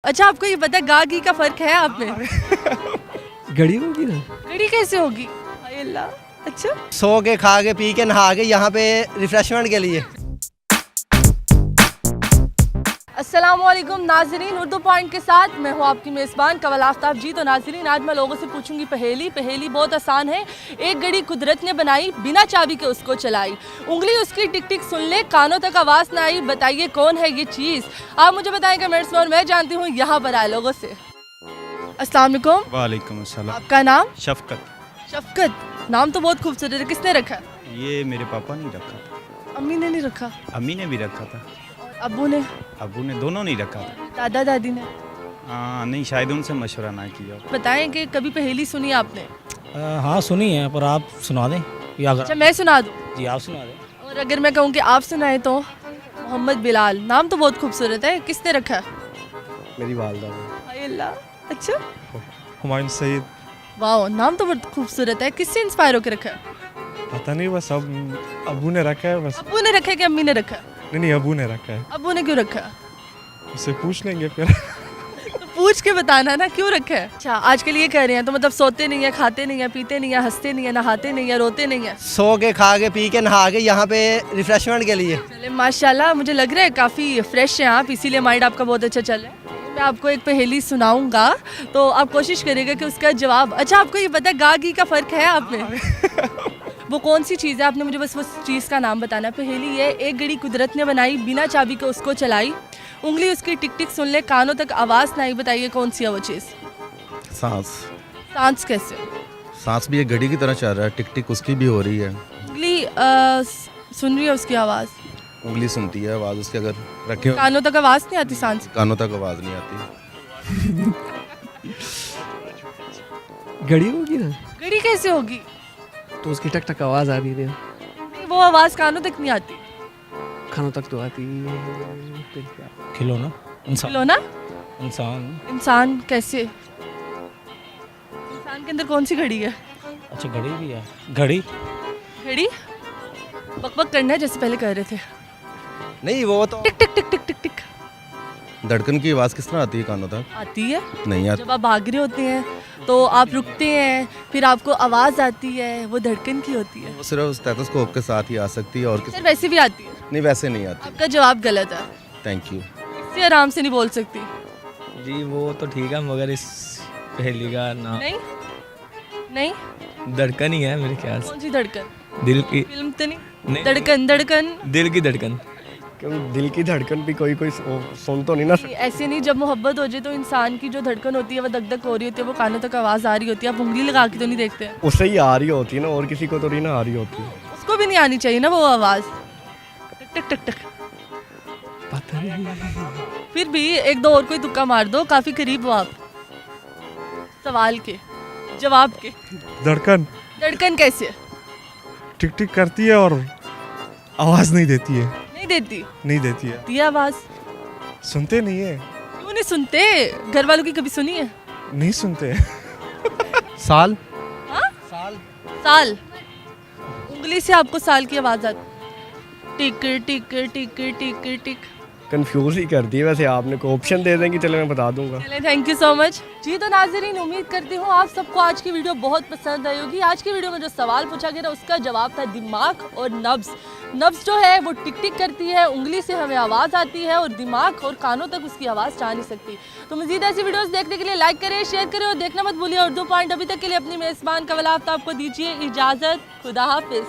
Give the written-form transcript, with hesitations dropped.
अच्छा, आपको ये पता है गा घी का फर्क है आप में? घड़ी होगी ना। घड़ी कैसे होगी? हाय अल्लाह। अच्छा, सो के खा के पी के नहा के यहाँ पे रिफ्रेशमेंट के लिए। अस्सलामुअलैकुम नाजरीन, उर्दू पॉइंट के साथ मैं हूँ आपकी मेज़बान कवल आफ्ताब जी। तो नाजरीन, आज मैं लोगों से पूछूंगी पहेली बहुत आसान है। एक घड़ी कुदरत ने बनाई, बिना चाबी के उसको चलाई, उंगली उसकी टिक टिक सुन ले, कानों तक आवाज़ ना आई, बताइए कौन है ये चीज़? आप मुझे बताएं कमेंट्स में और मैं जानती हूँ यहाँ पर आए लोगों से। अस्सलाम वालेकुम। वालेकुम अस्सलाम। आपका नाम? शफकत। शफकत, नाम तो बहुत खूबसूरत है, किसने रखा? ये मेरे पापा ने रखा था। अम्मी ने नहीं रखा? अम्मी ने भी रखा था। अब्बू ने? अबू ने, दोनों नहीं रखा था। दादा दादी ने? नहीं, शायद उनसे मशवरा ना किया। बताएं कि कभी पहेली सुनी आपने? हाँ सुनी है, पर आप सुना दें या अगर अच्छा मैं सुना दूँ? जी आप सुना दें। और अगर मैं कहूँ कि आप सुनाएं तो? मोहम्मद बिलाल, नाम तो बहुत खूबसूरत है, किसने रखा? मेरी वालदा ने। हाय अल्लाह। अच्छा, हुमायूं सईद। वाह, नाम तो बहुत खूबसूरत है, किससे इंस्पायर होकर रखा? पता नहीं, बस अब अबू ने रखा है बस। अब्बू ने रखा है कि अम्मी ने रखा? नहीं, अबू ने रखा है। अब्बू ने क्यों रखा? उससे पूछ लेंगे फिर। तो पूछ के बताना ना क्यों रखा है। अच्छा, आजकल ये कह रहे हैं तो मतलब सोते नहीं है, खाते नहीं है, पीते नहीं है, हंसते नहीं है, नहाते नहीं है, रोते नहीं है। सो के खा के पी के नहा के यहाँ पे रिफ्रेशमेंट के लिए। चले माशाल्लाह, मुझे लग रहा है काफ़ी फ्रेश हैं आप, इसीलिए माइंड आपका बहुत अच्छा चल रहा है। मैं आपको एक पहेली सुनाऊंगा तो आप कोशिश करिएगा कि उसका जवाब। अच्छा, आपको ये पता है गा घी का फ़र्क है आप में? वो कौन सी चीज़ है, आपने मुझे बस उस चीज़ का नाम बताना है। पहेली ये, एक घड़ी कुदरत ने बनाई, बिना चाबी के उसको चलाई, उंगली उसकी टिक टिक सुन ले, कानों तक आवाज़ ना आई, बताइए कौन सी है वो चीज़? सांस। सांस कैसे? सांस भी एक घड़ी की तरह चल रहा है, टिक टिक उसकी भी हो रही है। उंगली सुन रही है उसकी आवाज़, उंगली सुनती है आवाज़ उसके, अगर रखे हो कानों तक आवाज़ नहीं आती सांस? कानों तक आवाज़ नहीं आती। घड़ी होगी ना। घड़ी कैसे होगी? तो उसकी टक टक आवाज़ आ रही है, नहीं, वो आवाज़ कानों तक नहीं आती। खानों तक तो आती है। फिर क्या? खिलौना। इंसान। खिलौना? इंसान। इंसान कैसे? इंसान के अंदर कौन सी घड़ी है? अच्छा घड़ी भी है। घड़ी। घड़ी? बकबक करना है जैसे पहले कह रहे थे। नहीं, वो तो टिक टिक टिक टिक टिक टिक धड़कन की आवाज़ किस तरह आती है कानों तक? आती है। नहीं आती। जब आप भाग रहे होते हैं तो आप रुकते हैं, फिर आपको आवाज़ आती है, वो धड़कन की होती है। वो सिर्फ स्टेथोस्कोप के साथ ही आ सकती है और सर वैसे भी आती है। नहीं, वैसे नहीं आती। आपका जवाब गलत है, थैंक यू। इससे आराम से नहीं बोल सकती। जी वो तो ठीक है, मगर इस पहेली का नाम नहीं नहीं, धड़कन ही है मेरे ख्याल से। कौन सी धड़कन? दिल की फिल्म तो नहीं? नहीं। धड़कन धड़कन दिल की धड़कन। क्यों दिल की धड़कन भी कोई सुन तो नहीं ना। ऐसे नहीं, जब मोहब्बत हो जाए तो इंसान की जो धड़कन होती है वो दक दक हो रही होती है, वो कानों तक आवाज़ आ रही होती है, आप उंगली लगा के तो नहीं देखते हैं। उससे ही आ रही होती है ना, और किसी को तो नहीं ना आ रही होती। उसको भी नहीं आनी चाहिए ना वो आवाज़, टक टक टक। पता नहीं। फिर भी एक दो और कोई तुक्का मार दो, काफ़ी करीब हो आप सवाल के जवाब के। धड़कन धड़कन कैसे? टिक टिक करती है और आवाज़ नहीं देती है। नहीं देती? नहीं देती है। दिया आवाज़? सुनते नहीं है। क्यों नहीं सुनते? घर वालों की कभी सुनी है? नहीं सुनते। साल। हाँ? साल। उंगली से आपको साल की आवाज़ आती? टिक टिक टिक टिक टिक। कंफ्यूज ही कर दी वैसे आपने, को ऑप्शन दे देंगे चले मैं बता दूंगा। चलें, थैंक यू सो मच जी। तो नाज़रीन, उम्मीद करती हूँ आप सबको आज की वीडियो बहुत पसंद आई होगी। आज की वीडियो में जो सवाल पूछा गया था उसका जवाब था दिमाग और नब्ज़। नब्ज़ जो है वो टिक टिक करती है, उंगली से हमें आवाज़ आती है, और दिमाग और कानों तक उसकी आवाज़ जा नहीं सकती। तो मज़ीद ऐसी वीडियोस देखने के लिए लाइक करें, शेयर करें और देखना मत भूलिए उर्दू पॉइंट। अभी तक के लिए अपनी मेज़बान कवल आफ्ताब को दीजिए इजाज़त। खुदा हाफिज़।